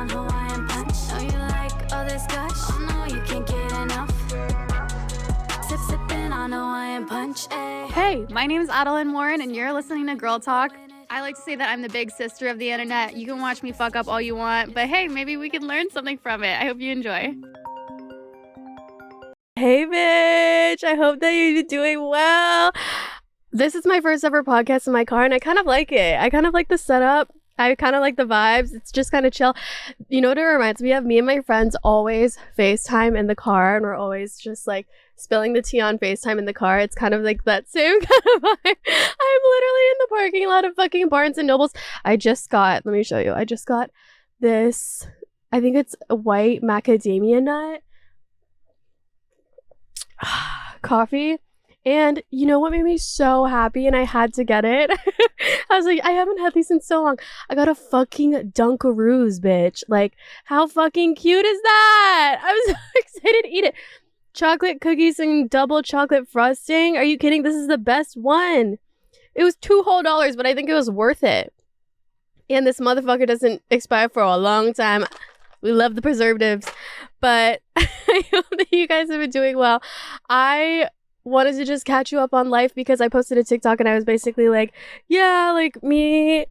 on Hawaiian punch. Oh, you like all this gush? Oh no, you can't get enough. Sipping on Hawaiian punch. Hey, my name is Adeline Warren, and you're listening to Girl Talk. I like to say that I'm the big sister of the internet. You can watch me fuck up all you want, but hey, maybe we can learn something from it. I hope you enjoy. Hey, bitch. I hope that you're doing well. This is my first ever podcast in my car, and I kind of like it. I kind of like the setup. I kind of like the vibes. It's just kind of chill. You know what it reminds me of? Me and my friends always FaceTime in the car, and we're always just like spilling the tea on FaceTime in the car. It's kind of like that same kind of vibe. I'm literally in the parking lot of fucking Barnes and Nobles. Let me show you. I just got this, I think it's a white macadamia nut coffee. And you know what made me so happy, and I had to get it? I was like, I haven't had these in so long. I got a fucking Dunkaroos, bitch. Like, how fucking cute is that? I was so excited to eat it. Chocolate cookies and double chocolate frosting. Are you kidding? This is the best one. It was $2 whole, but I think it was worth it. And this motherfucker doesn't expire for a long time. We love the preservatives. But I hope that you guys have been doing well. I wanted to just catch you up on life because I posted a TikTok and I was basically like, yeah, like me,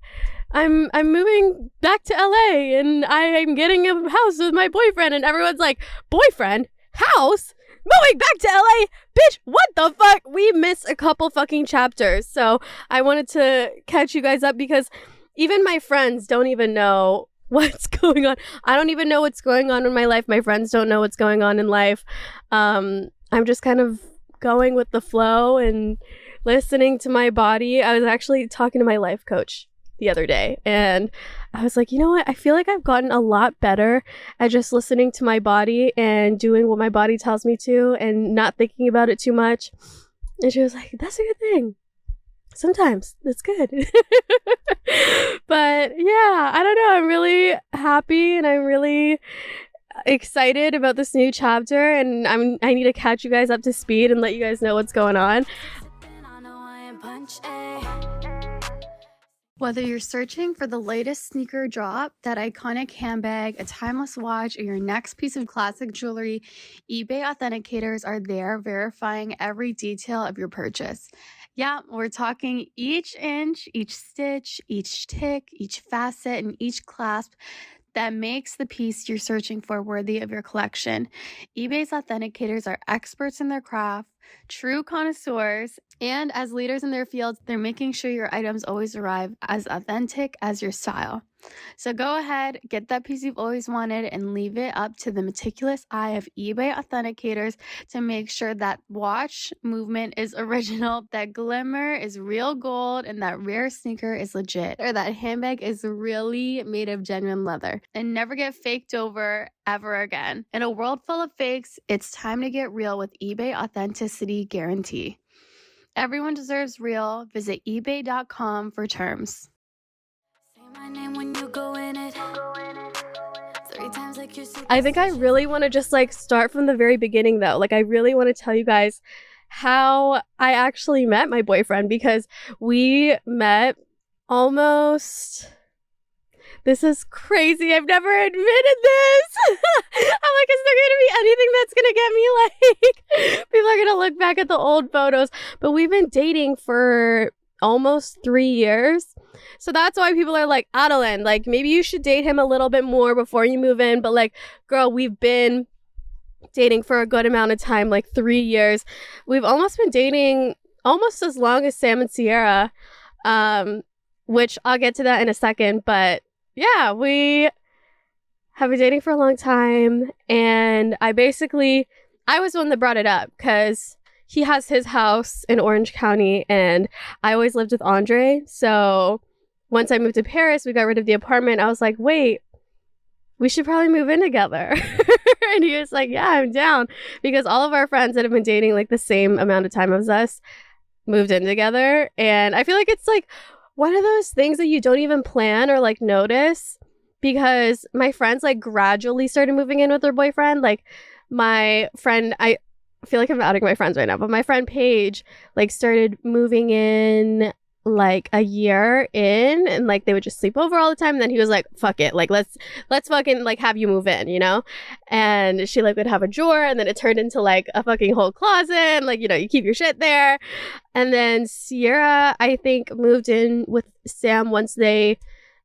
I'm moving back to LA and I'm getting a house with my boyfriend, and everyone's like, boyfriend? House? Moving back to LA? Bitch, what the fuck? We missed a couple fucking chapters. So I wanted to catch you guys up because even my friends don't even know what's going on. I don't even know what's going on in my life. My friends don't know what's going on in life. I'm just kind of going with the flow and listening to my body. I was actually talking to my life coach the other day, and I was like, you know what? I feel like I've gotten a lot better at just listening to my body and doing what my body tells me to and not thinking about it too much. And she was like, that's a good thing. Sometimes it's good. But yeah, I don't know. I'm really happy and I'm really excited about this new chapter, and I need to catch you guys up to speed and let you guys know what's going on. Whether you're searching for the latest sneaker drop, that iconic handbag, a timeless watch, or your next piece of classic jewelry, eBay authenticators are there verifying every detail of your purchase. Yeah, we're talking each inch, each stitch, each tick, each facet, and each clasp that makes the piece you're searching for worthy of your collection. eBay's authenticators are experts in their craft, true connoisseurs, and as leaders in their fields, they're making sure your items always arrive as authentic as your style. So go ahead, get that piece you've always wanted, and leave it up to the meticulous eye of eBay authenticators to make sure that watch movement is original, that glimmer is real gold, and that rare sneaker is legit, or that handbag is really made of genuine leather, and never get faked over ever again. In a world full of fakes, it's time to get real with eBay Authenticity Guarantee. Everyone deserves real. Visit ebay.com for terms. My name when you go in it. 3 times like you're I think I really want to just like start from the very beginning though. Like I really want to tell you guys how I actually met my boyfriend, because we met almost... This is crazy. I've never admitted this. I'm like, is there going to be anything that's going to get me like... People are going to look back at the old photos. But we've been dating for almost 3 years. So that's why people are like, Adeline, like maybe you should date him a little bit more before you move in. But like, girl, we've been dating for a good amount of time, like 3 years. We've almost been dating almost as long as Sam and Sierra, which I'll get to that in a second. But yeah, we have been dating for a long time. And I was the one that brought it up because he has his house in Orange County and I always lived with Andre. So once I moved to Paris, we got rid of the apartment. I was like, wait, we should probably move in together. And he was like, yeah, I'm down. Because all of our friends that have been dating like the same amount of time as us moved in together. And I feel like it's like one of those things that you don't even plan or like notice, because my friends like gradually started moving in with their boyfriend. Like my friend, I feel like I'm outing my friends right now, but my friend Paige like started moving in like a year in, and like they would just sleep over all the time. And then he was like, fuck it, like let's fucking like have you move in, you know? And she like would have a drawer, and then it turned into like a fucking whole closet, and like, you know, you keep your shit there. And then Sierra, I think, moved in with Sam once they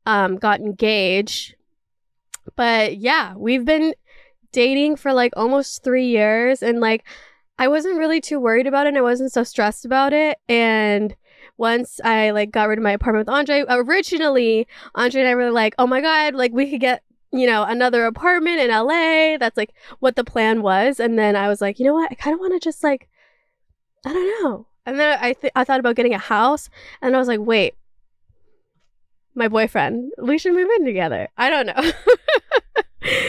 got engaged. But yeah, we've been dating for like almost 3 years, and like I wasn't really too worried about it, and I wasn't so stressed about it. And once I like got rid of my apartment with Andre, originally Andre and I were like, oh my god, like we could get, you know, another apartment in LA. That's like what the plan was. And then I was like, you know what, I kind of want to just like, I don't know. And then I thought about getting a house, and I was like, wait, my boyfriend, we should move in together. I don't know.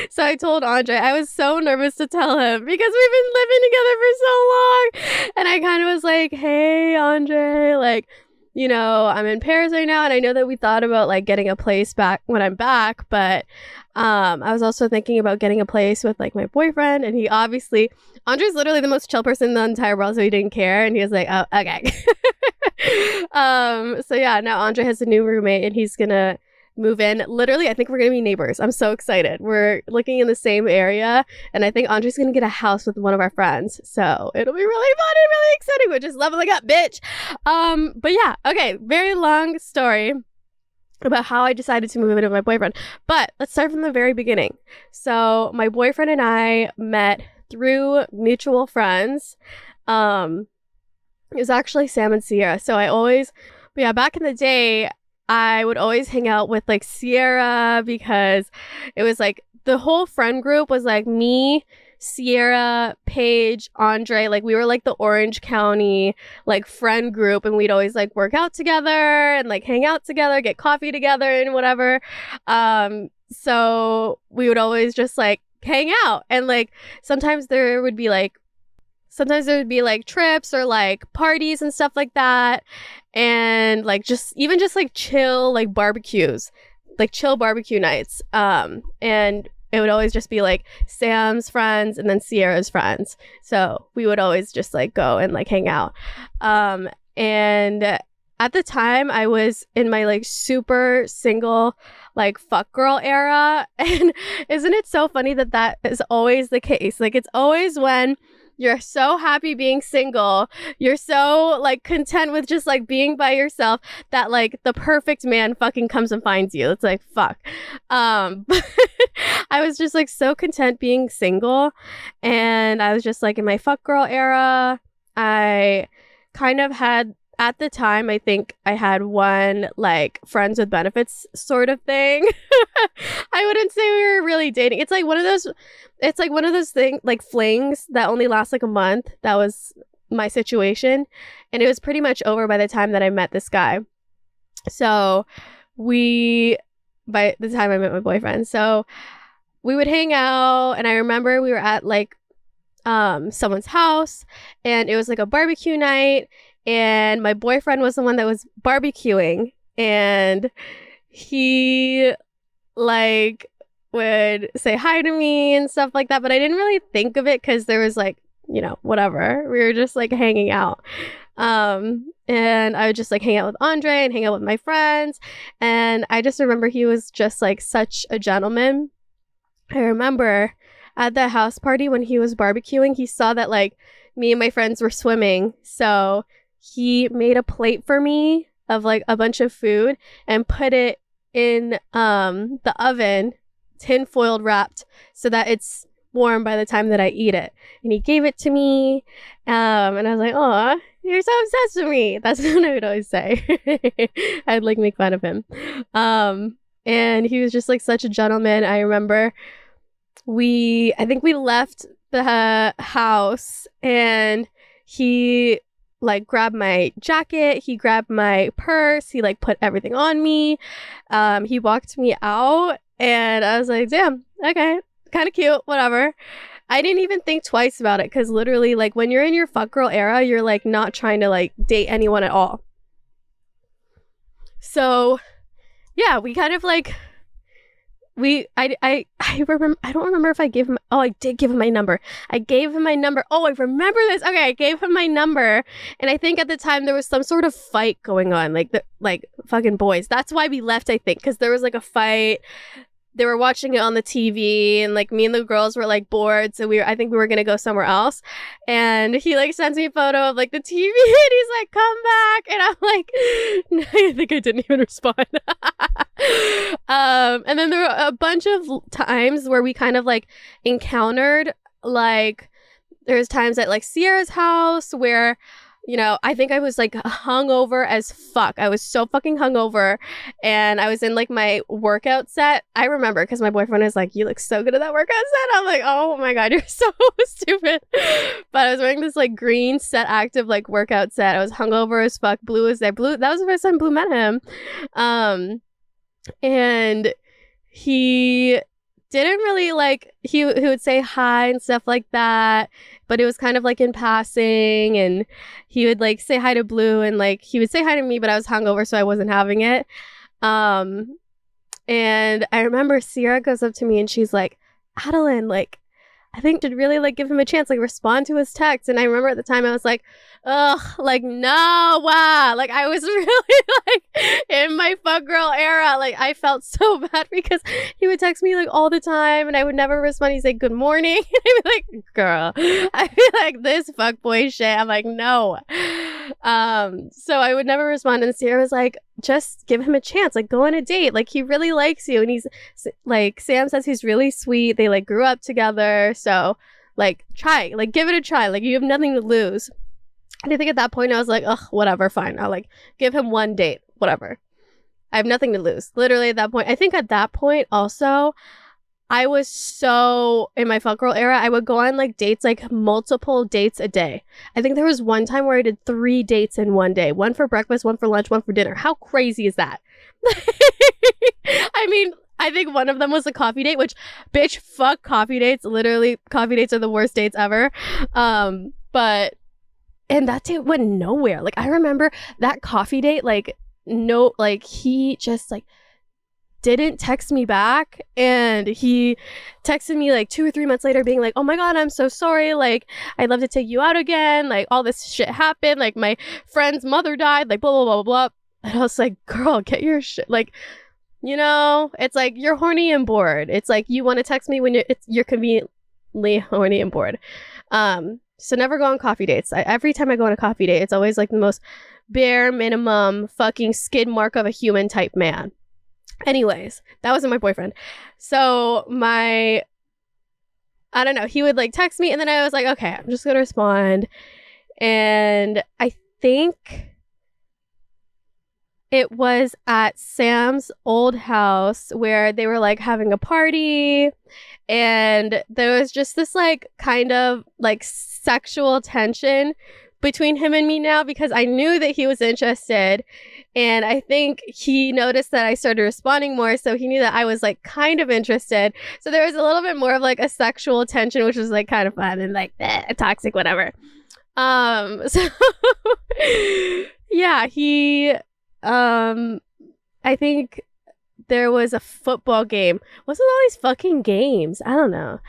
So I told Andre, I was so nervous to tell him because we've been living together for so long. And I kind of was like, hey, Andre, like, you know, I'm in Paris right now, and I know that we thought about like getting a place back when I'm back, but I was also thinking about getting a place with like my boyfriend, and he obviously, Andre's literally the most chill person in the entire world, so he didn't care, and he was like, oh, okay. So yeah, now Andre has a new roommate, and he's gonna move in. Literally, I think we're gonna be neighbors. I'm so excited. We're looking in the same area, and I think Andre's gonna get a house with one of our friends, so it'll be really fun and really exciting. We're just leveling up, bitch. But yeah, okay, very long story about how I decided to move in with my boyfriend, but let's start from the very beginning. So my boyfriend and I met through mutual friends. It was actually Sam and Sierra. So back in the day, I would always hang out with like Sierra because it was like the whole friend group was like me, Sierra, Paige, Andre. Like we were like the Orange County like friend group, and we'd always like work out together and like hang out together, get coffee together and whatever. So we would always just like hang out, and like sometimes there would be like trips or like parties and stuff like that. And like just like chill, like barbecues, like chill barbecue nights. And it would always just be like Sam's friends and then Sierra's friends. So we would always just like go and like hang out. And at the time I was in my like super single, like fuck girl era. And isn't it so funny that is always the case? Like it's always when you're so happy being single, you're so like content with just like being by yourself, that like the perfect man fucking comes and finds you. It's like, fuck. But I was just like so content being single, and I was just like in my fuck girl era. I kind of had, at the time, I think I had one like friends with benefits sort of thing. I wouldn't say we were really dating. It's like one of those things, like flings that only last like a month. That was my situation, and it was pretty much over by the time that I met this guy. So by the time I met my boyfriend, so we would hang out, and I remember we were at like someone's house, and it was like a barbecue night. And my boyfriend was the one that was barbecuing, and he like would say hi to me and stuff like that. But I didn't really think of it because there was like, you know, whatever. We were just like hanging out. And I would just like hang out with Andre and hang out with my friends. And I just remember he was just like such a gentleman. I remember at the house party when he was barbecuing, he saw that like me and my friends were swimming. So he made a plate for me of like a bunch of food and put it in the oven, tin foiled wrapped, so that it's warm by the time that I eat it. And he gave it to me, and I was like, "Oh, you're so obsessed with me." That's what I would always say. I'd like make fun of him. And he was just like such a gentleman. I remember I think we left the house, and he like grabbed my jacket, he grabbed my purse, he like put everything on me. He walked me out, and I was like, damn, okay, kind of cute, whatever. I didn't even think twice about it, because literally like when you're in your fuck girl era, you're like not trying to like date anyone at all. So yeah, we kind of like I remember, I don't remember if I gave him, oh, I did give him my number. I gave him my number. Oh, I remember this. Okay, I gave him my number. And I think at the time there was some sort of fight going on, like fucking boys. That's why we left, I think, because there was like a fight. They were watching it on the TV, and like me and the girls were like bored, so I think we were gonna go somewhere else. And he like sends me a photo of like the TV, and he's like, "Come back," and I'm like, no, I think I didn't even respond. And then there were a bunch of times where we kind of like encountered, like there's times at like Sierra's house where, you know, I think I was like hungover as fuck. I was so fucking hungover, and I was in like my workout set. I remember because my boyfriend was like, "You look so good at that workout set." I'm like, "Oh my god, you're so stupid." But I was wearing this like green Set Active like workout set. I was hungover as fuck. Blue was there. Blue. That was the first time Blue met him, and he didn't really like. He would say hi and stuff like that. But it was kind of like in passing, and he would like say hi to Blue, and like he would say hi to me, but I was hungover, so I wasn't having it. And I remember Sierra goes up to me and she's like, "Adeline, like, I think you should really like give him a chance, like respond to his text." And I remember at the time I was like, ugh, like no, like I was really like in my fuck girl era. Like I felt so bad because he would text me like all the time and I would never respond. He'd say good morning. And I'd be like, girl, I'd be like this fuck boy shit. I'm like, no. So I would never respond. And Sierra was like, just give him a chance, like go on a date. Like he really likes you. And he's like, Sam says he's really sweet. They like grew up together. So like try, like give it a try. Like you have nothing to lose. And I think at that point I was like, ugh, whatever, fine. I'll like give him one date, whatever. I have nothing to lose. Literally at that point. I think at that point also, I was so in my fuck girl era, I would go on like dates, like multiple dates a day. I think there was one time where I did 3 dates in one day. One for breakfast, one for lunch, one for dinner. How crazy is that? I mean, I think one of them was a coffee date, which, bitch, fuck coffee dates. Literally, coffee dates are the worst dates ever. And that date went nowhere. Like, I remember that coffee date, like, no, like, he just, like, didn't text me back. And he texted me, like, 2 or 3 months later being like, oh my God, I'm so sorry. Like, I'd love to take you out again. Like, all this shit happened. Like, my friend's mother died. Like, blah, blah, blah, blah, blah. And I was like, girl, get your shit. Like, you know, it's like, you're horny and bored. It's like, you want to text me when you're conveniently horny and bored. So never go on coffee dates. Every time I go on a coffee date, it's always like the most bare minimum fucking skid mark of a human type man. Anyways, that wasn't my boyfriend. So I don't know, he would like text me and then I was like, okay, I'm just going to respond. And I think it was at Sam's old house where they were like having a party and there was just this like kind of like sexual tension between him and me now because I knew that he was interested and I think he noticed that I started responding more, so he knew that I was like kind of interested. So there was a little bit more of like a sexual tension, which was like kind of fun and like toxic, whatever. So yeah, I think there was a football game. What's with all these fucking games? I don't know.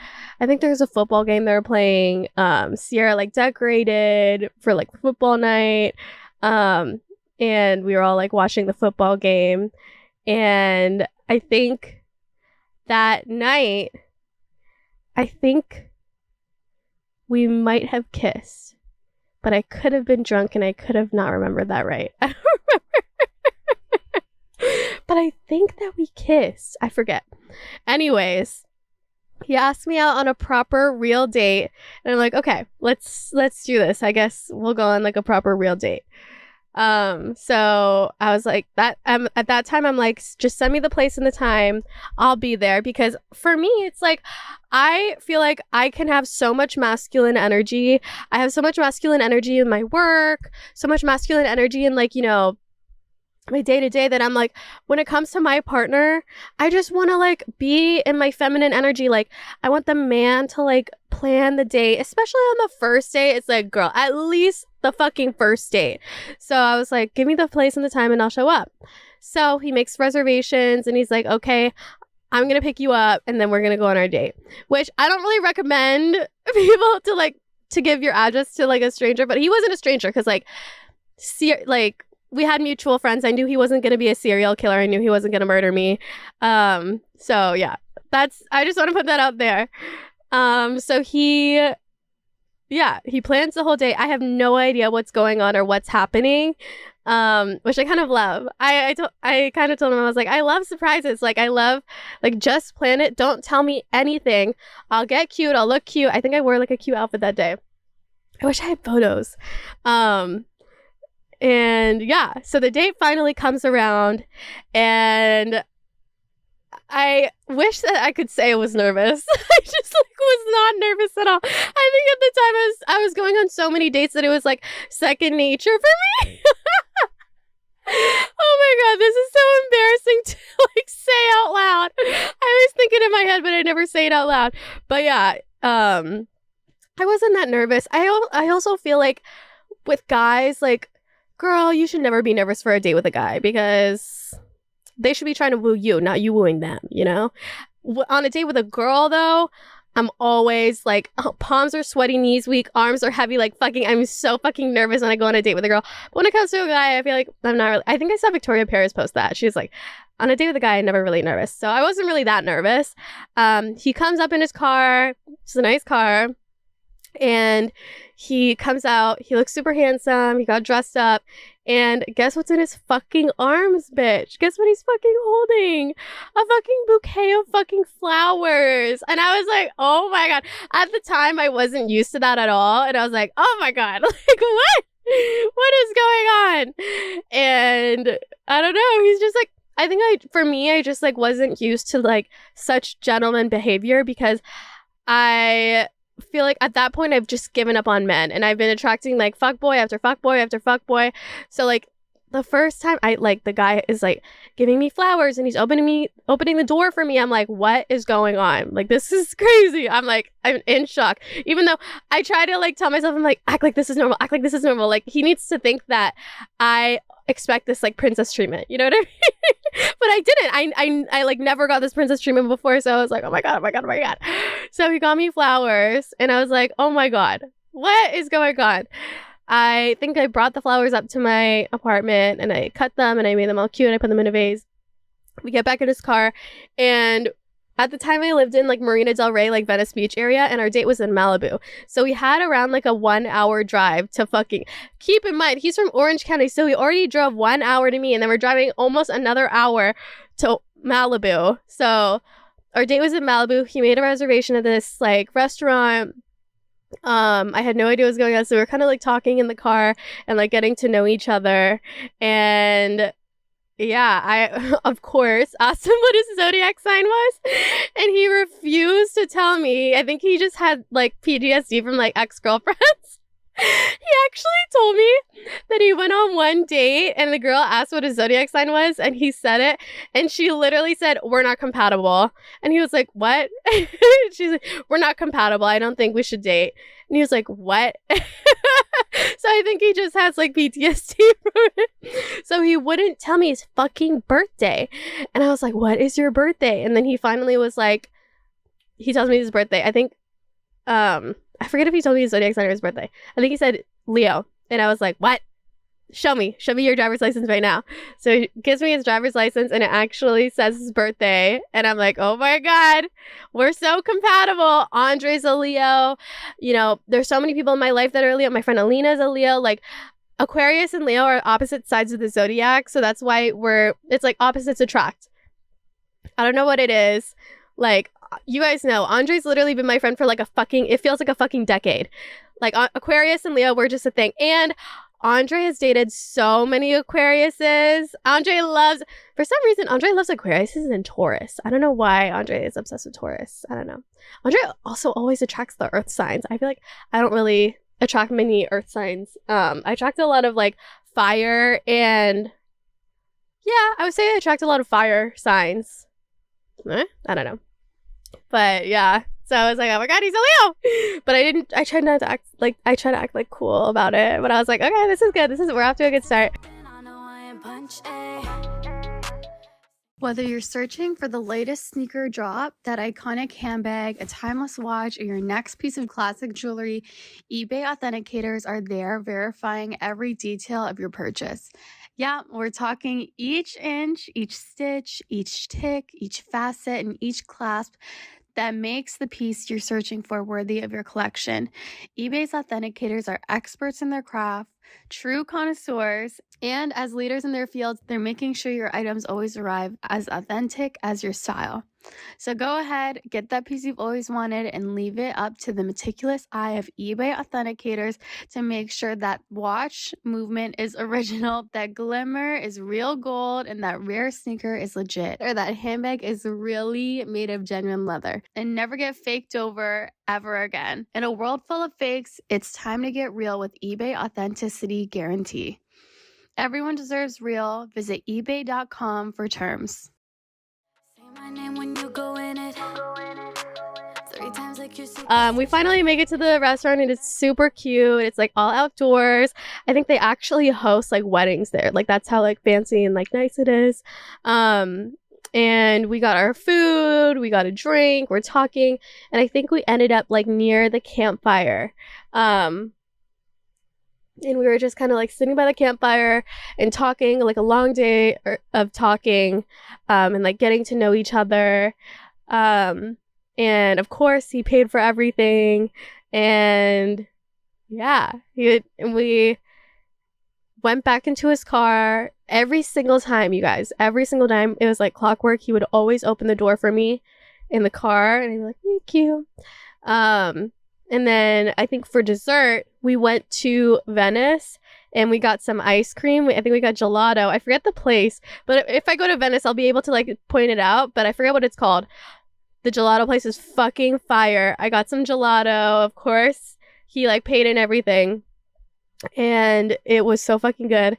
I think there was a football game they were playing. Sierra like decorated for like football night. And we were all like watching the football game. And I think that night, I think we might have kissed. But I could have been drunk and I could have not remembered that right. I don't remember. But I think that we kissed. I forget. Anyways, he asked me out on a proper real date. And I'm like, okay, let's do this. I guess we'll go on like a proper real date. So I was like, at that time, I'm like, just send me the place and the time. I'll be there. Because for me, it's like, I feel like I can have so much masculine energy. I have so much masculine energy in my work, so much masculine energy in like, you know, my day-to-day that I'm like, when it comes to my partner, I just want to like be in my feminine energy. Like I want the man to like plan the date, especially on the first date. It's like, girl, at least the fucking first date. So I was like, give me the place and the time and I'll show up. So he makes reservations and he's like, okay, I'm going to pick you up and then we're going to go on our date. Which I don't really recommend people to give your address to like a stranger, but he wasn't a stranger because like we had mutual friends. I knew he wasn't going to be a serial killer. I knew he wasn't going to murder me. So yeah, I just want to put that out there. So he plans the whole day. I have no idea what's going on or what's happening, which I kind of love. I kind of told him, I was like, I love surprises. Like, I love, like, just plan it. Don't tell me anything. I'll get cute. I'll look cute. I think I wore, like, a cute outfit that day. I wish I had photos. And, yeah, so the date finally comes around, and I wish that I could say I was nervous. I just was not nervous at all. I think at the time I was going on so many dates that it was like second nature for me. Oh my god, this is so embarrassing to like say out loud. I always think it in my head, but I never say it out loud. But yeah, I wasn't that nervous. I also feel like with guys, like, girl, you should never be nervous for a date with a guy because they should be trying to woo you, not you wooing them, you know? On a date with a girl, though, I'm always like, palms are sweaty, knees weak, arms are heavy, like I'm so fucking nervous when I go on a date with a girl. But when it comes to a guy, I feel like I'm not really, I think I saw Victoria Paris post that. She was like, on a date with a guy, I'm never really nervous. So I wasn't really that nervous. He comes up in his car, it's a nice car, and he comes out, he looks super handsome, he got dressed up, and guess what's in his fucking arms, bitch? Guess what he's fucking holding? A fucking bouquet of fucking flowers. And I was like, oh my god. At the time, I wasn't used to that at all. And I was like, oh my god, like what? What is going on? And I don't know, he's just like, for me, I just like wasn't used to like such gentleman behavior because I feel like at that point I've just given up on men and I've been attracting like fuckboy after fuckboy after fuckboy. So like the first time the guy is like giving me flowers and he's opening the door for me, I'm like, what is going on? Like, this is crazy. I'm in shock. Even though I try to like tell myself, I'm like, act like this is normal. Like, he needs to think that I expect this like princess treatment. You know what I mean? But I didn't. I like never got this princess treatment before. So I was like, oh my god. So he got me flowers and I was like, oh my god, what is going on? I think I brought the flowers up to my apartment and I cut them and I made them all cute and I put them in a vase. We get back in his car, and at the time I lived in like Marina Del Rey, like Venice Beach area, and our date was in Malibu. So we had around like a 1 hour drive to fucking, keep in mind, he's from Orange County. So he already drove 1 hour to me and then we're driving almost another hour to Malibu. So our date was in Malibu. He made a reservation at this like restaurant. I had no idea what was going on, so we were kind of like talking in the car and like getting to know each other. And yeah, I of course asked him what his zodiac sign was, and he refused to tell me. I think he just had like PTSD from like ex-girlfriends. He actually told me that he went on one date and the girl asked what his zodiac sign was and he said it and she literally said, we're not compatible. And he was like, what? She's like, we're not compatible. I don't think we should date. And he was like, what? So I think he just has like PTSD from it. So he wouldn't tell me his fucking birthday. And I was like, what is your birthday? And then he finally was like, he tells me his birthday. I think, I forget if he told me his zodiac sign or his birthday. I think he said Leo. And I was like, what? Show me your driver's license right now. So he gives me his driver's license and it actually says his birthday. And I'm like, oh my God, we're so compatible. Andre's a Leo. You know, there's so many people in my life that are Leo. My friend Alina's a Leo. Like, Aquarius and Leo are opposite sides of the zodiac. So that's why it's like opposites attract. I don't know what it is. Like, you guys know, Andre's literally been my friend for like it feels like a fucking decade. Like, Aquarius and Leo were just a thing. And Andre has dated so many Aquariuses. For some reason, Andre loves Aquariuses and Taurus. I don't know why Andre is obsessed with Taurus. I don't know. Andre also always attracts the earth signs. I feel like I don't really attract many earth signs. I attract a lot of like fire and yeah, I would say I attract a lot of fire signs. I don't know. But yeah, so I was like, oh my God, he's a Leo. But I tried not to act like cool about it. But I was like, okay, this is good. We're off to a good start. I know I ain't punch, ayy. Whether you're searching for the latest sneaker drop, that iconic handbag, a timeless watch, or your next piece of classic jewelry, eBay authenticators are there verifying every detail of your purchase. Yeah, we're talking each inch, each stitch, each tick, each facet, and each clasp that makes the piece you're searching for worthy of your collection. eBay's authenticators are experts in their craft, true connoisseurs, and as leaders in their fields, they're making sure your items always arrive as authentic as your style. So go ahead, get that piece you've always wanted, and leave it up to the meticulous eye of eBay authenticators to make sure that watch movement is original, that glimmer is real gold, and that rare sneaker is legit, or that handbag is really made of genuine leather, and never get faked over ever again. In a world full of fakes, it's time to get real with eBay Authenticity Guarantee. Everyone deserves real. Visit ebay.com for terms. Say my name when you go in it. 3 times like you're We finally make it to the restaurant and it's super cute. It's like all outdoors. I think they actually host like weddings there. Like that's how like fancy and like nice it is. And we got our food, we got a drink, we're talking, and I think we ended up like near the campfire. And we were just kind of like sitting by the campfire and talking, like a long day of talking, and like getting to know each other. And of course he paid for everything. And yeah, we went back into his car every single time, you guys. Every single time. It was like clockwork. He would always open the door for me in the car. And I'd be like, thank you. And then I think for dessert, we went to Venice and we got some ice cream. I think we got gelato. I forget the place, but if I go to Venice, I'll be able to like point it out, but I forget what it's called. The gelato place is fucking fire. I got some gelato, of course. He like paid and everything. And it was so fucking good.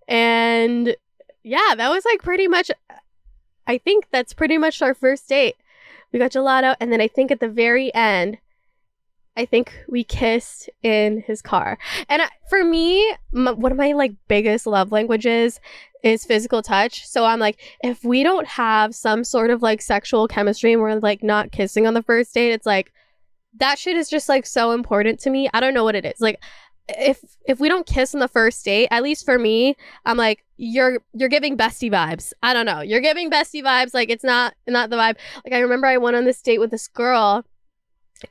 And yeah, that was like pretty much, I think that's pretty much our first date. We got gelato, and then I think at the very end, I think we kissed in his car. And for me, one of my like biggest love languages is physical touch. So I'm like, if we don't have some sort of like sexual chemistry and we're like not kissing on the first date, it's like that shit is just like so important to me. I don't know what it is. Like if we don't kiss on the first date, at least for me, I'm like, you're giving bestie vibes. I don't know. You're giving bestie vibes. Like it's not the vibe. Like I remember I went on this date with this girl,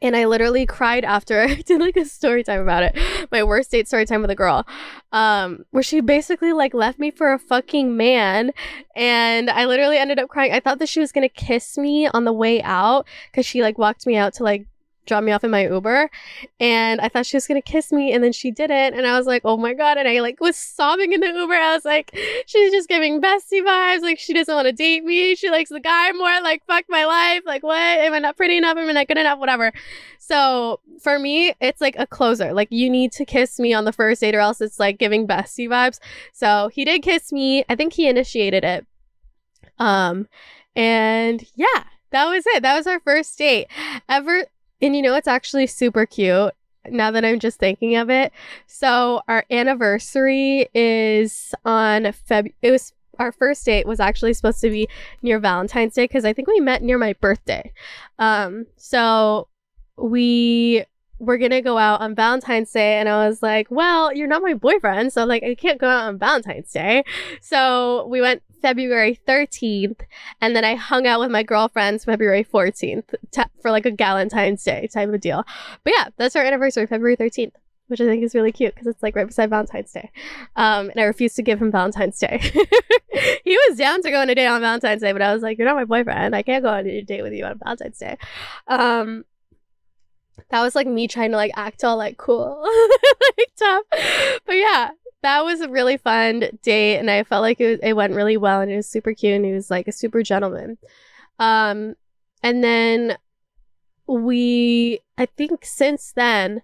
and I literally cried after. I did like a story time about it. My worst date story time with a girl. Where she basically like left me for a fucking man. And I literally ended up crying. I thought that she was going to kiss me on the way out because she like walked me out to like drop me off in my Uber. And I thought she was going to kiss me, and then she didn't. And I was like, oh my God. And I like was sobbing in the Uber. I was like, she's just giving bestie vibes. Like she doesn't want to date me. She likes the guy more. Like fuck my life. Like what? Am I not pretty enough? Am I not good enough? Whatever. So for me, it's like a closer. Like you need to kiss me on the first date or else it's like giving bestie vibes. So he did kiss me. I think he initiated it. And yeah, that was it. That was our first date ever. And you know, it's actually super cute now that I'm just thinking of it. So our anniversary is on our first date was actually supposed to be near Valentine's Day because I think we met near my birthday. So we were going to go out on Valentine's Day, and I was like, well, you're not my boyfriend, so like I can't go out on Valentine's Day. So we went February 13th, and then I hung out with my girlfriends February 14th for like a Galentine's Day type of deal. But yeah, that's our anniversary, February 13th, which I think is really cute because it's like right beside Valentine's Day. And I refused to give him Valentine's Day. He was down to go on a date on Valentine's Day, but I was like, you're not my boyfriend. I can't go on a date with you on Valentine's Day. That was like me trying to like act all like cool, like tough. But yeah, that was a really fun date, and I felt like it went really well, and it was super cute, and he was like a super gentleman. And then I think since then,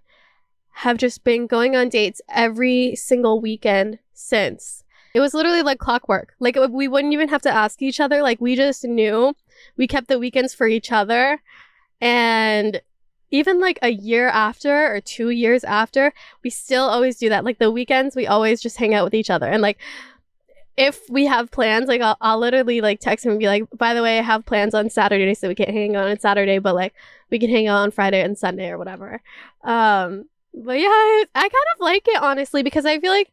have just been going on dates every single weekend since. It was literally like clockwork. Like we wouldn't even have to ask each other. Like we just knew. We kept the weekends for each other, and even like a year after or 2 years after, we still always do that. Like the weekends, we always just hang out with each other. And like, if we have plans, like I'll literally like text him and be like, by the way, I have plans on Saturday, so we can't hang out on Saturday, but like we can hang out on Friday and Sunday or whatever. But yeah, I kind of like it, honestly, because I feel like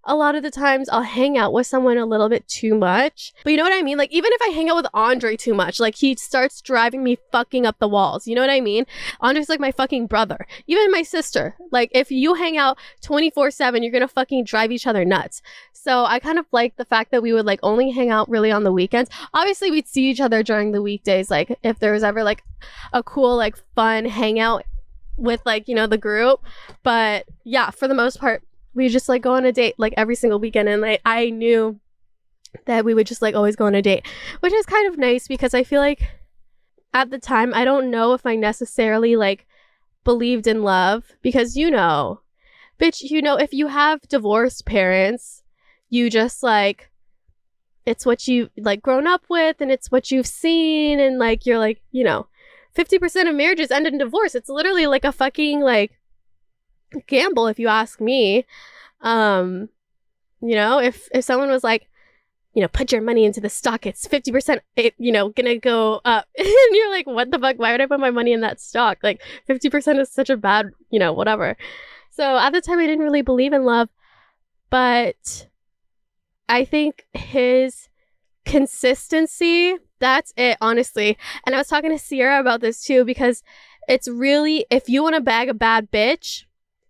a lot of the times I'll hang out with someone a little bit too much. But you know what I mean? Like, even if I hang out with Andre too much, like, he starts driving me fucking up the walls. You know what I mean? Andre's like my fucking brother. Even my sister. Like, if you hang out 24/7, you're gonna fucking drive each other nuts. So I kind of like the fact that we would like only hang out really on the weekends. Obviously, we'd see each other during the weekdays. Like, if there was ever like a cool, like, fun hangout with like, you know, the group. But yeah, for the most part, we just like go on a date like every single weekend, and like I knew that we would just like always go on a date, which is kind of nice because I feel like at the time I don't know if I necessarily like believed in love, because you know, bitch, you know, if you have divorced parents, you just like, it's what you like grown up with and it's what you've seen, and like you're like, you know, 50% of marriages end in divorce. It's literally like a fucking like gamble, if you ask me. You know, if someone was like, you know, put your money into the stock, it's 50%, you know, gonna go up. And you're like, what the fuck? Why would I put my money in that stock? Like 50% is such a bad, you know, whatever. So at the time I didn't really believe in love, but I think his consistency, that's it, honestly. And I was talking to Sierra about this too, because it's really, if you want to bag a bad bitch,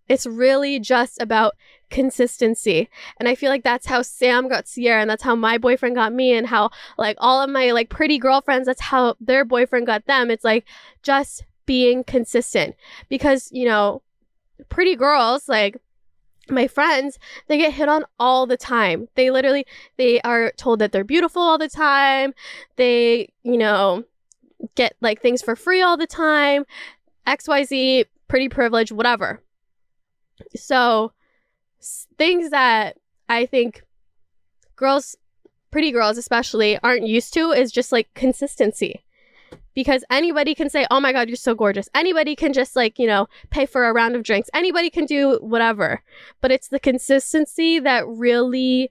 it's really just about consistency. And I feel like that's how Sam got Sierra, and that's how my boyfriend got me, and how like all of my like pretty girlfriends, that's how their boyfriend got them. It's like just being consistent. Because, you know, pretty girls, like my friends, they get hit on all the time. They are told that they're beautiful all the time. They, you know, get like things for free all the time. XYZ, pretty privilege, whatever. So things that I think girls, pretty girls especially, aren't used to is just like consistency. Because anybody can say, oh my God, you're so gorgeous. Anybody can just like, you know, pay for a round of drinks. Anybody can do whatever. But it's the consistency that really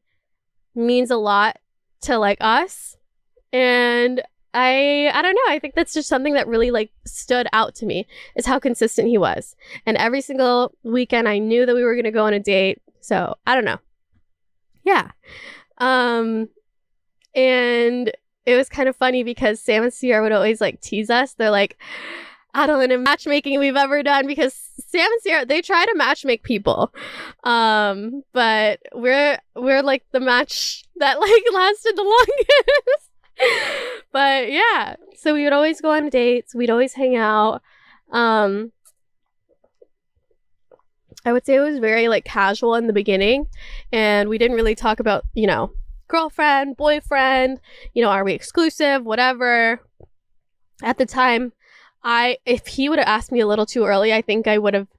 means a lot to like us. And I don't know. I think that's just something that really like stood out to me, is how consistent he was. And every single weekend I knew that we were going to go on a date. So I don't know. Yeah. And it was kind of funny because Sam and Sierra would always like tease us. They're like, Adeline, and matchmaking we've ever done, because Sam and Sierra, they try to matchmake people. But we're like the match that like lasted the longest. But yeah, so we would always go on dates. We'd always hang out. I would say it was very like casual in the beginning, and we didn't really talk about, you know, girlfriend, boyfriend, you know, are we exclusive, whatever. At the time, if he would have asked me a little too early, I think I would have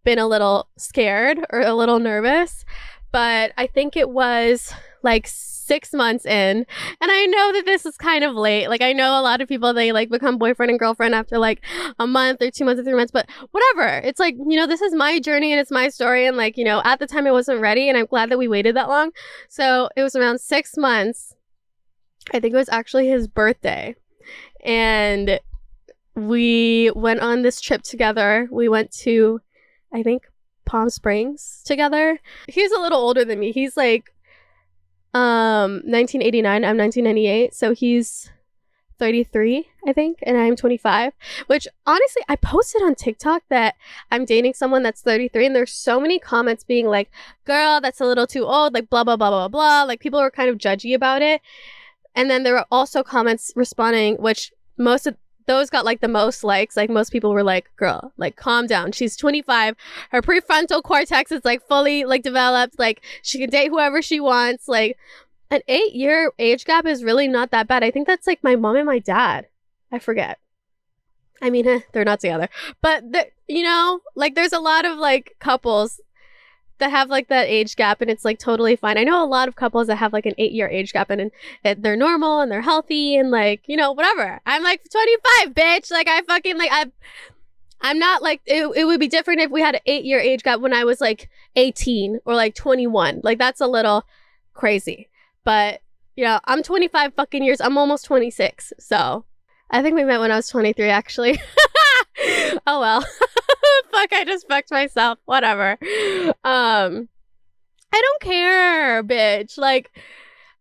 been a little scared or a little nervous. But I think it was like 6 months in, and I know that this is kind of late. Like, I know a lot of people, they like become boyfriend and girlfriend after like a month or 2 months or 3 months, but whatever. It's like, you know, this is my journey and it's my story, and like, you know, at the time I wasn't ready, and I'm glad that we waited that long. So it was around 6 months. I think it was actually his birthday, and we went on this trip together. We went to, I think, Palm Springs together. He's a little older than me. He's like 1989, I'm 1998, so he's 33, I think, and I'm 25, which honestly, I posted on TikTok that I'm dating someone that's 33, and there's so many comments being like, girl, that's a little too old, like blah blah blah blah blah. Like, people were kind of judgy about it. And then there were also comments responding, which most of those got like the most likes. Like, most people were like, girl, like, calm down, she's 25, her prefrontal cortex is like fully like developed, like she can date whoever she wants. Like, an 8-year age gap is really not that bad. I think that's like my mom and my dad. I forget. I mean, they're not together, but you know, like, there's a lot of like couples that have like that age gap, and it's like totally fine. I know a lot of couples that have like an 8-year age gap, and they're normal and they're healthy and like, you know, whatever. I'm like 25, bitch. Like, I fucking like, I'm not like, it would be different if we had an 8-year age gap when I was like 18 or like 21. Like, that's a little crazy. But, you know, I'm 25 fucking years. I'm almost 26. So I think we met when I was 23, actually. Oh, well. Fuck, I just fucked myself. Whatever. I don't care, bitch. Like,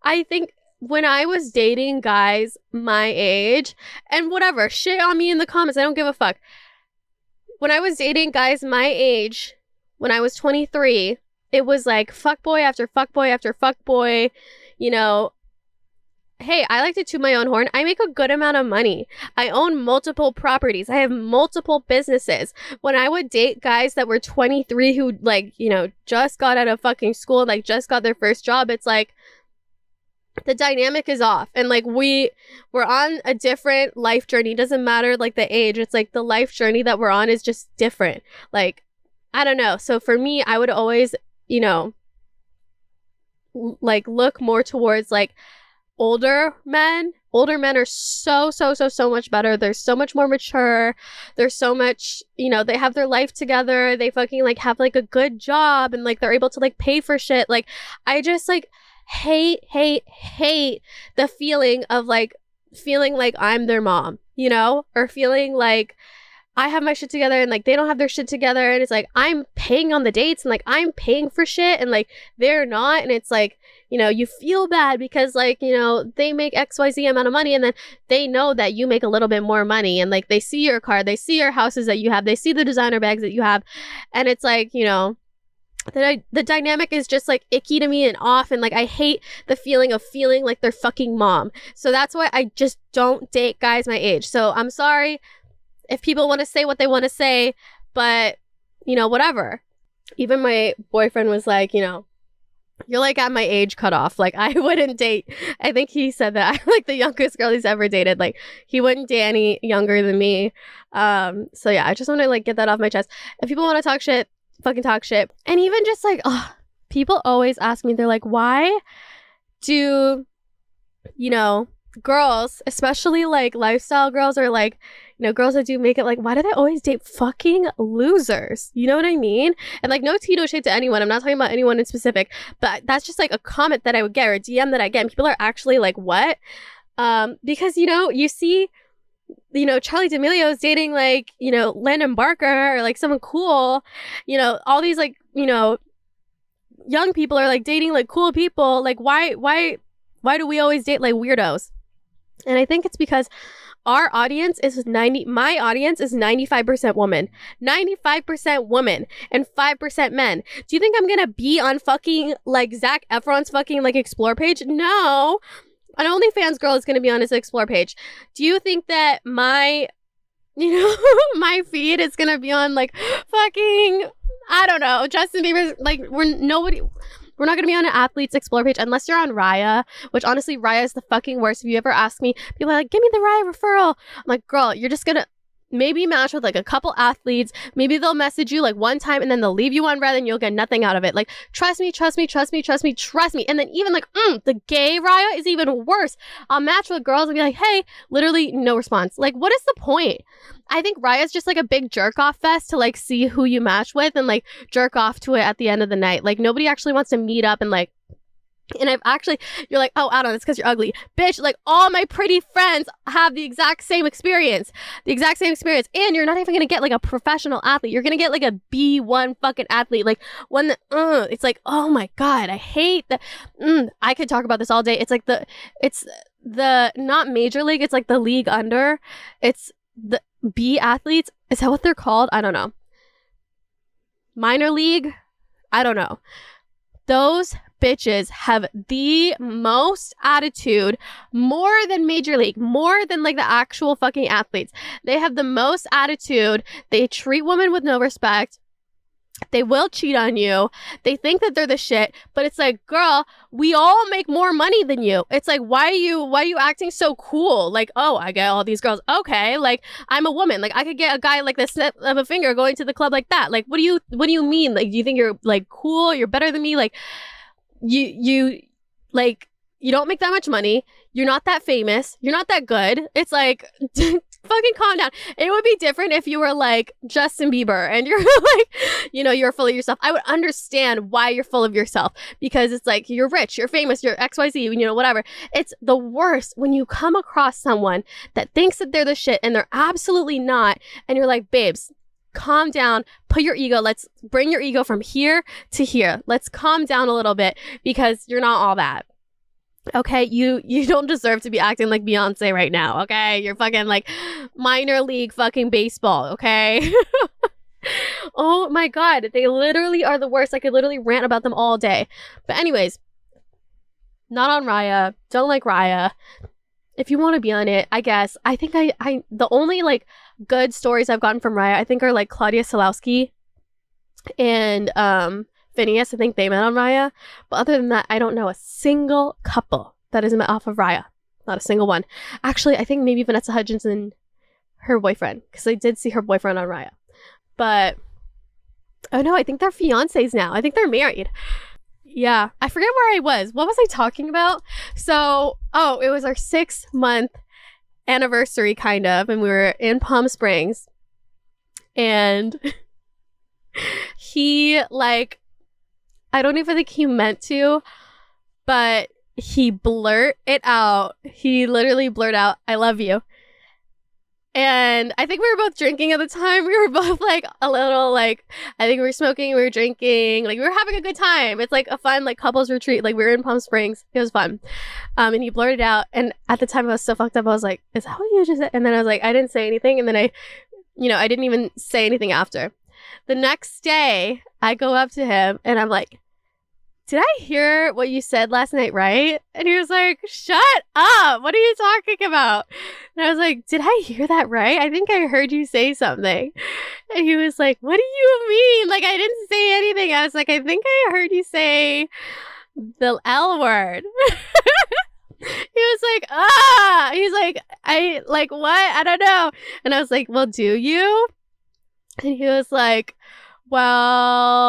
I think when I was dating guys my age, and whatever, shit on me in the comments, I don't give a fuck. When I was dating guys my age, when I was 23, it was like fuckboy after fuckboy after fuckboy, you know. Hey, I like to toot my own horn. I make a good amount of money. I own multiple properties. I have multiple businesses. When I would date guys that were 23 who, like, you know, just got out of fucking school, like just got their first job, it's like the dynamic is off. And like we're on a different life journey. It doesn't matter like the age. It's like the life journey that we're on is just different. Like, I don't know. So for me, I would always, you know, like look more towards like older men are so much better. They're so much more mature. They're so much, you know, they have their life together. They fucking like have like a good job and like they're able to like pay for shit. Like I just like hate the feeling of like feeling like I'm their mom, you know, or feeling like I have my shit together and like they don't have their shit together, and it's like I'm paying on the dates and like I'm paying for shit and like they're not, and it's like, you know, you feel bad because like, you know, they make XYZ amount of money and then they know that you make a little bit more money, and like they see your car, they see your houses that you have, they see the designer bags that you have, and it's like, you know, the dynamic is just like icky to me and off, and like I hate the feeling of feeling like their fucking mom. So that's why I just don't date guys my age. So I'm sorry if people want to say what they want to say, but, you know, whatever. Even my boyfriend was like, you know, you're like at my age cutoff. Like, I wouldn't date. I think he said that I'm like the youngest girl he's ever dated. Like, he wouldn't date any younger than me. So yeah, I just want to like get that off my chest. If people want to talk shit, fucking talk shit. And even just like, people always ask me, they're like, why do, you know, girls, especially like lifestyle girls or like, you know, girls that do makeup, like, why do they always date fucking losers? You know what I mean? And like, no tea, no shade to anyone. I'm not talking about anyone in specific, but that's just like a comment that I would get or a DM that I get. And people are actually like, what? Because, you know, you see, you know, Charlie D'Amelio is dating like, you know, Landon Barker or like someone cool, you know, all these like, you know, young people are like dating like cool people. Like, why do we always date like weirdos? And I think it's because our audience is my audience is 95% woman. 95% woman and 5% men. Do you think I'm gonna be on fucking like Zac Efron's fucking like explore page? No. An OnlyFans girl is gonna be on his explore page. Do you think that my, you know, my feed is gonna be on like fucking, I don't know, Justin Bieber's, like, we're not going to be on an athlete's explore page unless you're on Raya, which honestly, Raya is the fucking worst. If you ever ask me, people are like, give me the Raya referral. I'm like, girl, you're just going to maybe match with like a couple athletes. Maybe they'll message you like one time and then they'll leave you on red and you'll get nothing out of it. Like, trust me. And then even like, the gay Raya is even worse. I'll match with girls and be like, hey, literally no response. Like, what is the point? I think Raya's just like a big jerk off fest to like see who you match with and like jerk off to it at the end of the night. Like, nobody actually wants to meet up and like, and I've actually, you're like, oh, Adam, it's because you're ugly. Bitch, like all my pretty friends have the exact same experience. And you're not even going to get like a professional athlete. You're going to get like a B1 fucking athlete. Like one that, it's like, oh my God, I hate that. I could talk about this all day. It's like it's the, not major league. It's like the league under. It's the B athletes. Is that what they're called? I don't know. Minor league? I don't know. Those bitches have the most attitude, more than major league, more than like the actual fucking athletes. They have the most attitude. They treat women with no respect. They will cheat on you. They think that they're the shit, but it's like, girl, we all make more money than you. It's like, why are you acting so cool? Like, oh, I get all these girls. Okay, like I'm a woman. Like I could get a guy like the snap of a finger going to the club like that. Like, what do you mean? Like, do you think you're like cool? You're better than me? Like, you like, you don't make that much money. You're not that famous. You're not that good. It's like, fucking calm down. It would be different if you were like Justin Bieber and you're like, you're full of yourself. I would understand why you're full of yourself, because it's like, you're rich, you're famous, you're XYZ, whatever. It's the worst when you come across someone that thinks that they're the shit and they're absolutely not. And you're like, babes, calm down, put your ego, let's bring your ego from here to here. Let's calm down a little bit, because you're not all that. Okay, you don't deserve to be acting like Beyonce right now, okay? You're fucking like minor league fucking baseball, okay? Oh my God, they literally are the worst. I could literally rant about them all day. But anyways, not on Raya. Don't like Raya. If you want to be on it, I guess. I think I the only like good stories I've gotten from Raya, I think, are like Claudia Solowski and Phineas. I think they met on Raya. But other than that, I don't know a single couple that is met off of Raya. Not a single one. Actually, I think maybe Vanessa Hudgens and her boyfriend, because I did see her boyfriend on Raya. But oh no, I think they're fiancés now. I think they're married. Yeah, I forget where I was. What was I talking about? So, it was our 6-month anniversary, kind of, and we were in Palm Springs. And he, like, I don't even think he meant to, but he blurted it out. He literally blurted out, "I love you." And I think we were both drinking at the time. We were both like a little like, I think we were smoking, we were drinking, like we were having a good time. It's like a fun like couples retreat. Like we were in Palm Springs. It was fun. And he blurted out. And at the time I was so fucked up. I was like, "Is that what you just said?" And then I was like, I didn't say anything. And then I didn't even say anything after. The next day I go up to him and I'm like, "Did I hear what you said last night, right?" And he was like, "Shut up. What are you talking about?" And I was like, "Did I hear that right? I think I heard you say something." And he was like, "What do you mean? Like, I didn't say anything." I was like, "I think I heard you say the L word." He was like, "Ah." He's like, "I like what? I don't know." And I was like, "Well, do you?" And he was like, "Well,"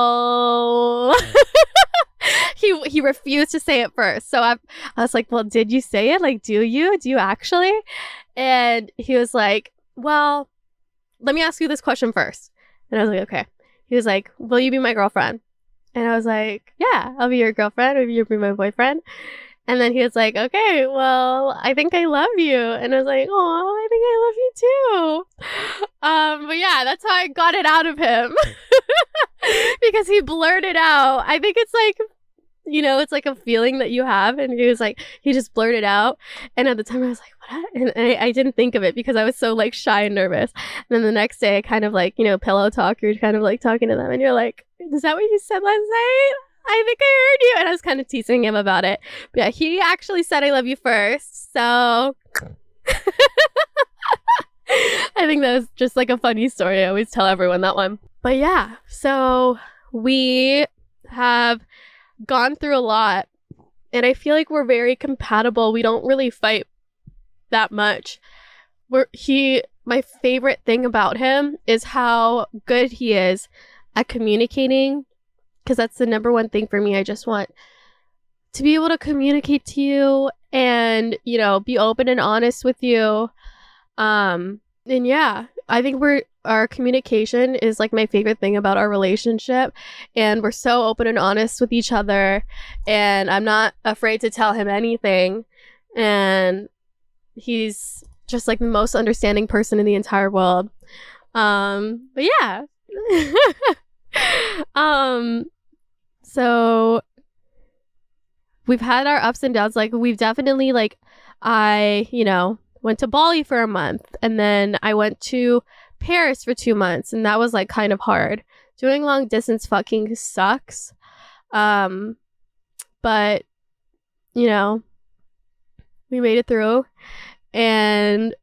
he refused to say it first. So I was like, "Well, did you say it? Like, do you actually?" And he was like, "Well, let me ask you this question first." And I was like, "Okay." He was like, "Will you be my girlfriend?" And I was like, "Yeah, I'll be your girlfriend. Maybe you'll be my boyfriend." And then he was like, "Okay, well, I think I love you." And I was like, "Oh, I think I love you too." But yeah, that's how I got it out of him. Because he blurted out. I think it's like, it's like a feeling that you have. And he was like, he just blurted out. And at the time I was like, "What?" And I didn't think of it because I was so like shy and nervous. And then the next day I kind of like, pillow talk. You're kind of like talking to them and you're like, "Is that what you said last night? I think I heard you." And I was kind of teasing him about it. But yeah, he actually said "I love you" first. So I think that was just like a funny story. I always tell everyone that one. But yeah, so we have gone through a lot and I feel like we're very compatible. We don't really fight that much. My favorite thing about him is how good he is at communicating, because that's the number one thing for me. I just want to be able to communicate to you and, be open and honest with you. And yeah, I think our communication is like my favorite thing about our relationship, and we're so open and honest with each other, and I'm not afraid to tell him anything, and he's just like the most understanding person in the entire world. But yeah. So we've had our ups and downs. Like we've definitely like, I went to Bali for a month, and then I went to Paris for 2 months, and that was like kind of hard. Doing long distance fucking sucks. But we made it through, and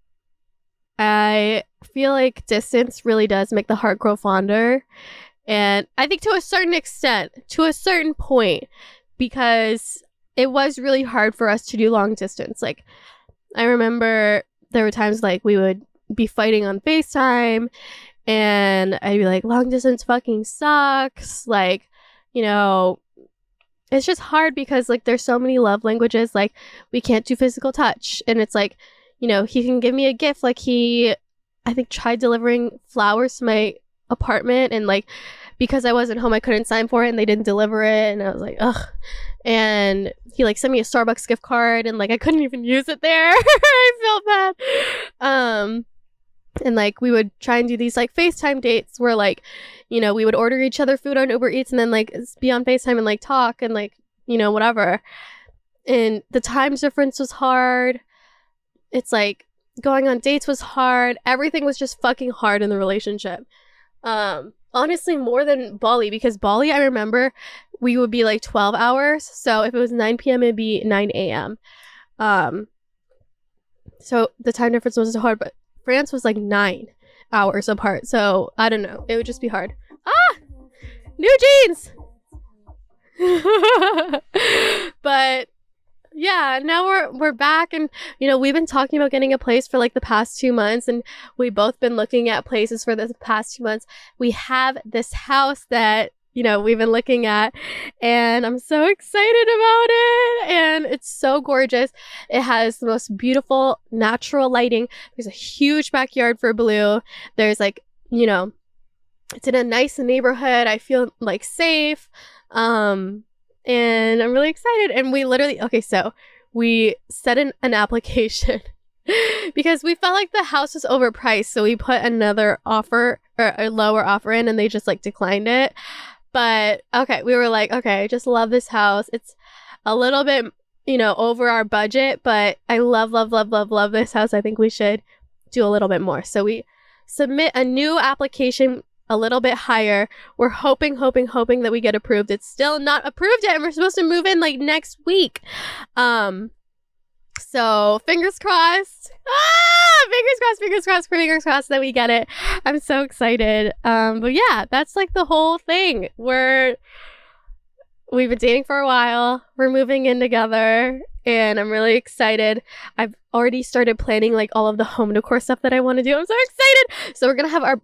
I feel like distance really does make the heart grow fonder. And I think to a certain extent, to a certain point, because it was really hard for us to do long distance. Like I remember there were times like we would be fighting on FaceTime and I'd be like, "Long distance fucking sucks." Like, it's just hard because like there's so many love languages. Like we can't do physical touch, and it's like, you know, he can give me a gift. Like he, I think, tried delivering flowers to my apartment, and like because I wasn't home I couldn't sign for it and they didn't deliver it, and I was like, ugh. And he like sent me a Starbucks gift card, and like I couldn't even use it there. I felt bad. And like we would try and do these like FaceTime dates where like, you know, we would order each other food on Uber Eats and then like be on FaceTime and like talk and like, you know, whatever. And the time difference was hard. It's like going on dates was hard. Everything was just fucking hard in the relationship. Honestly, more than Bali, because Bali, I remember we would be like 12 hours. So if it was 9 p.m., it'd be 9 a.m. So the time difference wasn't hard, but France was like 9 hours apart. So I don't know. It would just be hard. Ah! New jeans! But yeah, now we're back, and you know, we've been talking about getting a place for like the past 2 months, and we've both been looking at places for the past 2 months. We have this house that, you know, we've been looking at, and I'm so excited about it, and it's so gorgeous. It has the most beautiful natural lighting. There's a huge backyard for Blue. There's like, you know, it's in a nice neighborhood. I feel like safe. And I'm really excited. And we literally, okay, so we set an application because we felt like the house was overpriced. So we put another offer, or a lower offer in, and they just like declined it. But okay, we were like, okay, I just love this house. It's a little bit, you know, over our budget, but I love this house. I think we should do a little bit more. So we submit a new application a little bit higher. We're hoping that we get approved. It's still not approved yet, and we're supposed to move in like next week. So fingers crossed. Fingers crossed that we get it. I'm so excited. But yeah, that's like the whole thing. We've been dating for a while. We're moving in together, and I'm really excited. I've already started planning like all of the home decor stuff that I want to do. I'm so excited. So we're gonna have our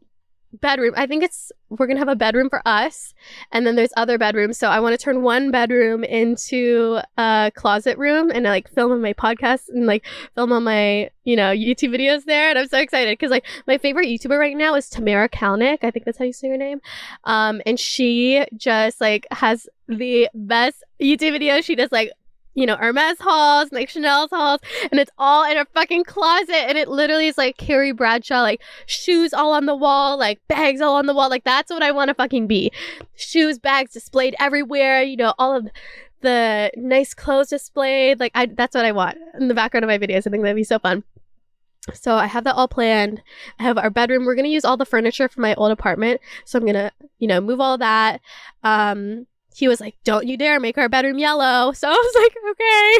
bedroom. I think we're gonna have a bedroom for us, and then there's other bedrooms. So I want to turn one bedroom into a closet room, and like film on my podcast and like film on my, you know, YouTube videos there. And I'm so excited because like my favorite YouTuber right now is Tamara Kalnick. I think that's how you say her name. And she just like has the best YouTube videos. She does like, you know, Hermes hauls, like Chanel's hauls, and it's all in her fucking closet, and it literally is like Carrie Bradshaw, like shoes all on the wall, like bags all on the wall. Like that's what I want to fucking be. Shoes, bags displayed everywhere, you know, all of the nice clothes displayed. Like that's what I want in the background of my videos. I think that'd be so fun. So I have that all planned. I have our bedroom. We're going to use all the furniture from my old apartment. So I'm going to, you know, move all that. He was like, don't you dare make our bedroom yellow. So I was like, okay,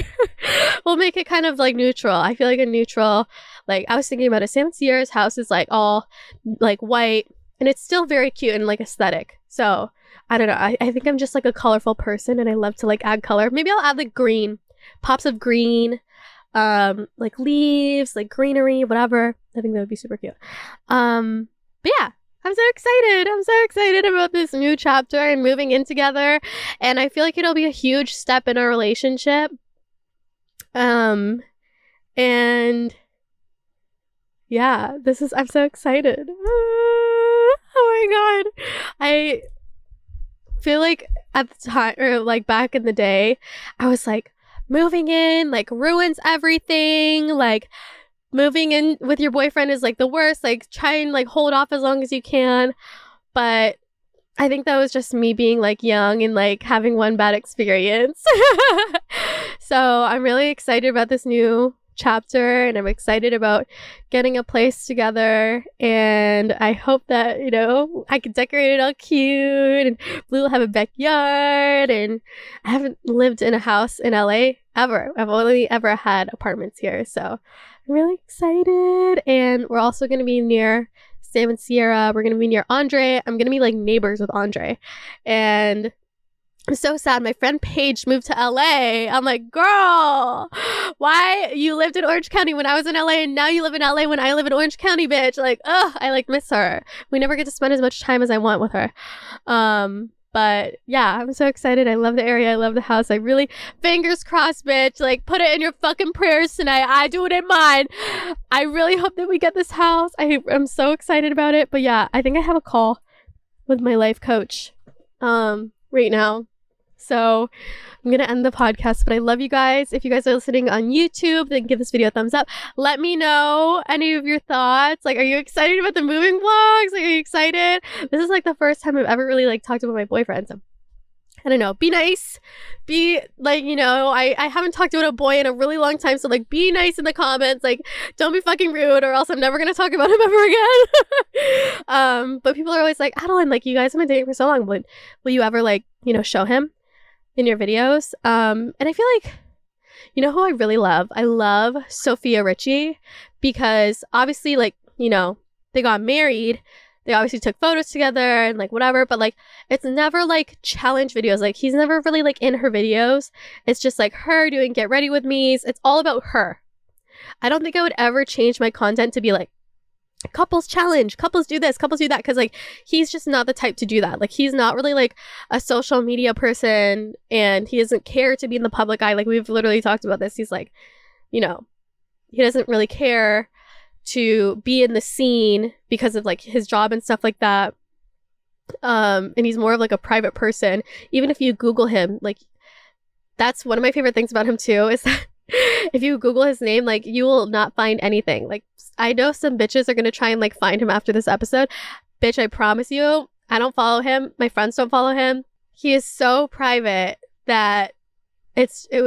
we'll make it kind of like neutral. I feel like a neutral, like I was thinking about it. Sam Sierra's house is like all like white, and it's still very cute and like aesthetic. So I don't know. I think I'm just like a colorful person, and I love to like add color. Maybe I'll add like green, pops of green, like leaves, like greenery, whatever. I think that would be super cute. But yeah. I'm so excited. I'm so excited about this new chapter and moving in together. And I feel like it'll be a huge step in our relationship. And yeah, I'm so excited. Oh my God. I feel like at the time, or like back in the day, I was like, moving in like ruins everything. Like, moving in with your boyfriend is like the worst. Like try and like hold off as long as you can. But I think that was just me being like young and like having one bad experience. So I'm really excited about this new chapter, and I'm excited about getting a place together, and I hope that, you know, I can decorate it all cute, and Blue will have a backyard. And I haven't lived in a house in LA ever. I've only ever had apartments here, so I'm really excited. And we're also going to be near Sam and Sierra. We're going to be near Andre. I'm going to be like neighbors with Andre. And I'm so sad. My friend Paige moved to LA. I'm like, girl, why you lived in Orange County when I was in LA, and now you live in LA when I live in Orange County, bitch. Like, I like miss her. We never get to spend as much time as I want with her. But yeah, I'm so excited. I love the area. I love the house. I really, fingers crossed, bitch. Like, put it in your fucking prayers tonight. I do it in mine. I really hope that we get this house. I'm so excited about it. But yeah, I think I have a call with my life coach right now. So I'm going to end the podcast, but I love you guys. If you guys are listening on YouTube, then give this video a thumbs up. Let me know any of your thoughts. Like, are you excited about the moving vlogs? Like, are you excited? This is like the first time I've ever really like talked about my boyfriend. So I don't know. Be nice. Be like, you know, I haven't talked about a boy in a really long time. So like, be nice in the comments. Like, don't be fucking rude or else I'm never going to talk about him ever again. But people are always like, Adeline, like, you guys have been dating for so long. Will you ever like, you know, show him in your videos? And I feel like, you know who I really love? I love Sophia Richie, because obviously, like, you know, they got married. They obviously took photos together and like whatever, but like it's never like challenge videos. Like he's never really like in her videos. It's just like her doing get ready with me's. It's all about her. I don't think I would ever change my content to be like couples challenge, couples do this, couples do that, because like he's just not the type to do that. Like he's not really like a social media person, and he doesn't care to be in the public eye. Like we've literally talked about this. He's like, you know, he doesn't really care to be in the scene because of like his job and stuff like that. And he's more of like a private person. Even if you Google him, like that's one of my favorite things about him too, is that if you Google his name, like you will not find anything. Like I know some bitches are going to try and like find him after this episode. Bitch, I promise you, I don't follow him. My friends don't follow him. He is so private that it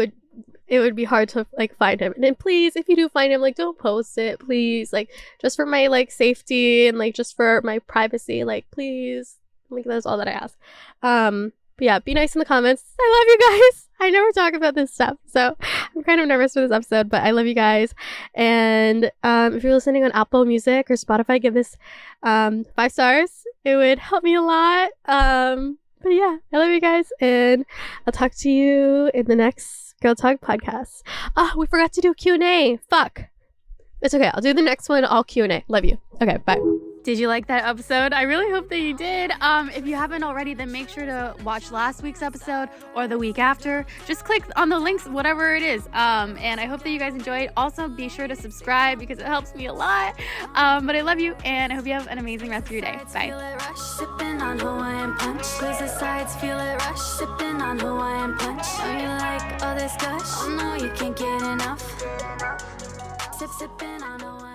would be hard to like find him. And then please, if you do find him, like don't post it, please. Like just for my like safety and like just for my privacy, like please. Like that's all that I ask. But yeah, be nice in the comments. I love you guys. I never talk about this stuff, so I'm kind of nervous for this episode, but I love you guys. And if you're listening on Apple Music or Spotify, give this 5 stars. It would help me a lot. But yeah, I love you guys, and I'll talk to you in the next Girl Talk podcast. We forgot to do Q&A. Fuck. It's okay. I'll do the next one all Q&A. Love you. Okay, bye. Did you like that episode? I really hope that you did. If you haven't already, then make sure to watch last week's episode or the week after. Just click on the links, whatever it is. And I hope that you guys enjoyed. Also, be sure to subscribe because it helps me a lot. But I love you, and I hope you have an amazing rest of your day. Bye. Sipping on Hawaiian punch. Squeeze the sides, feel it rush. Sipping on Hawaiian punch. Know you like all this gush? Oh no, you can't get enough. Sipping on Hawaiian.